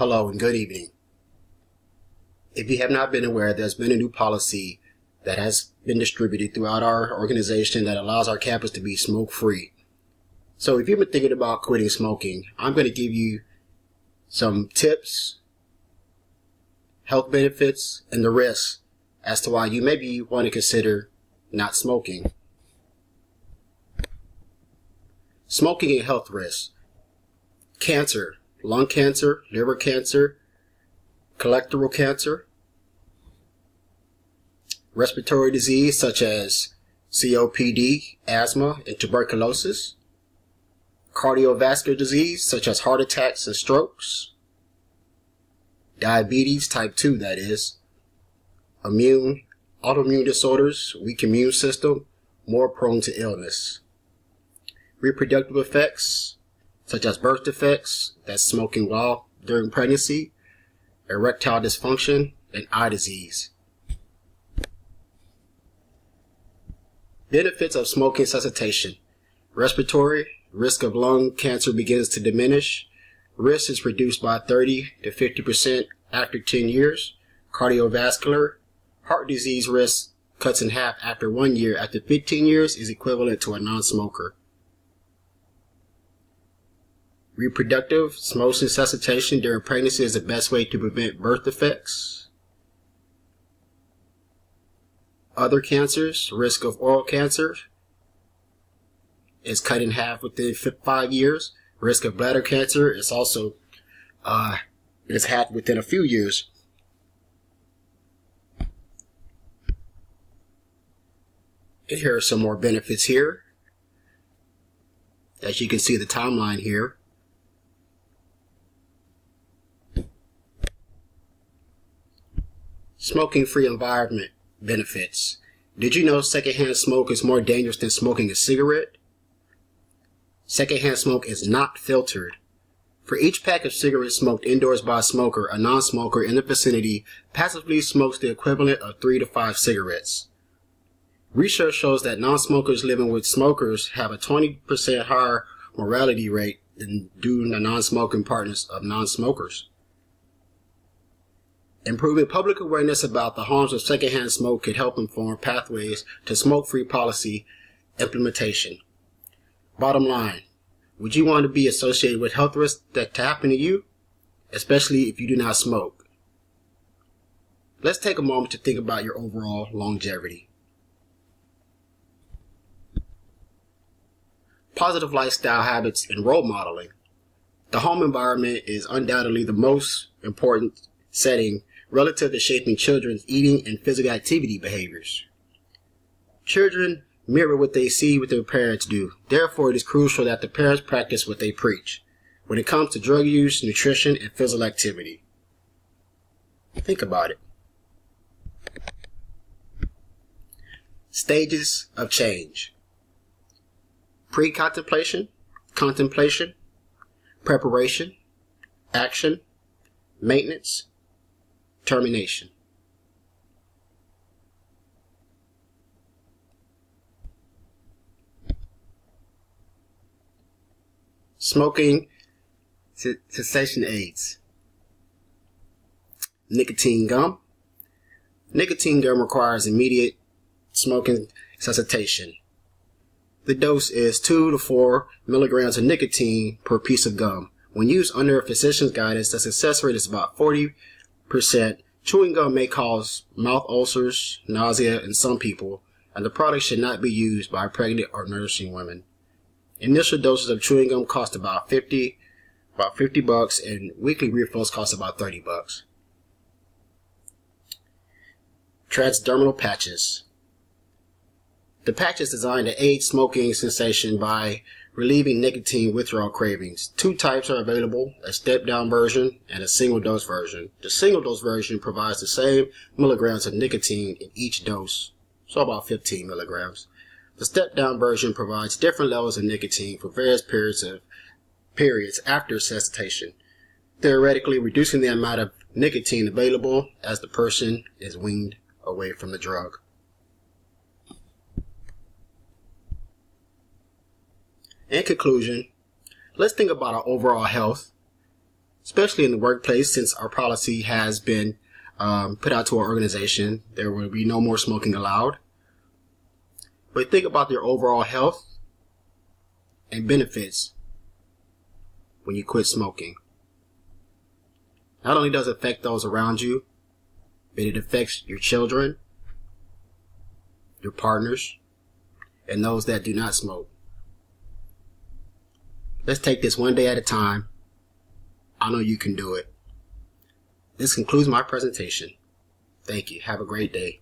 Hello and good evening. If you have not been aware, there's been a new policy that has been distributed throughout our organization that allows our campus to be smoke-free. So if you've been thinking about quitting smoking, I'm going to give you some tips, health benefits, and the risks as to why you maybe want to consider not smoking. Smoking and health risks. Cancer, lung cancer, liver cancer, colorectal cancer, respiratory disease such as COPD, asthma, and tuberculosis, cardiovascular disease such as heart attacks and strokes, diabetes type 2 that is, autoimmune disorders, weak immune system, more prone to illness, reproductive effects such as birth defects, that's smoking while during pregnancy, erectile dysfunction, and eye disease. Benefits of smoking cessation. Respiratory, risk of lung cancer begins to diminish. Risk is reduced by 30 to 50% after 10 years. Cardiovascular, heart disease risk cuts in half after 1 year. After 15 years is equivalent to a non-smoker. Reproductive, smoking cessation during pregnancy is the best way to prevent birth defects. Other cancers, risk of oral cancer is cut in half within 5 years. Risk of bladder cancer is also is half within a few years. And here are some more benefits here. As you can see the timeline here. Smoking-free environment benefits. Did you know secondhand smoke is more dangerous than smoking a cigarette? Secondhand smoke is not filtered. For each pack of cigarettes smoked indoors by a smoker, a non-smoker in the vicinity passively smokes the equivalent of 3 to 5 cigarettes. Research shows that non-smokers living with smokers have a 20% higher mortality rate than do the non-smoking partners of non-smokers. Improving public awareness about the harms of secondhand smoke could help inform pathways to smoke-free policy implementation. Bottom line, would you want to be associated with health risks that happen to you, especially if you do not smoke? Let's take a moment to think about your overall longevity. Positive lifestyle habits and role modeling. The home environment is undoubtedly the most important setting relative to shaping children's eating and physical activity behaviors. Children mirror what they see what their parents do. Therefore, it is crucial that the parents practice what they preach when it comes to drug use, nutrition, and physical activity. Think about it. Stages of change. Pre-contemplation, contemplation, preparation, action, maintenance, termination. Smoking cessation aids. Nicotine gum. Nicotine gum requires immediate smoking cessation. The dose is 2 to 4 milligrams of nicotine per piece of gum. When used under a physician's guidance, the success rate is about 40%. Chewing gum may cause mouth ulcers, nausea in some people, and the product should not be used by pregnant or nursing women. Initial doses of chewing gum cost about $50, and weekly refills cost about $30. Transdermal patches. The patch is designed to aid smoking cessation by relieving nicotine withdrawal cravings. 2 types are available, a step-down version and a single-dose version. The single-dose version provides the same milligrams of nicotine in each dose, so about 15 milligrams. The step-down version provides different levels of nicotine for various periods after cessation, theoretically reducing the amount of nicotine available as the person is weaned away from the drug. In conclusion, let's think about our overall health especially in the workplace, since our policy has been put out to our organization. There will be no more smoking allowed. But think about your overall health and benefits when you quit smoking. Not only does it affect those around you, but it affects your children, your partners, and those that do not smoke. Let's take this one day at a time. I know you can do it. This concludes my presentation. Thank you. Have a great day.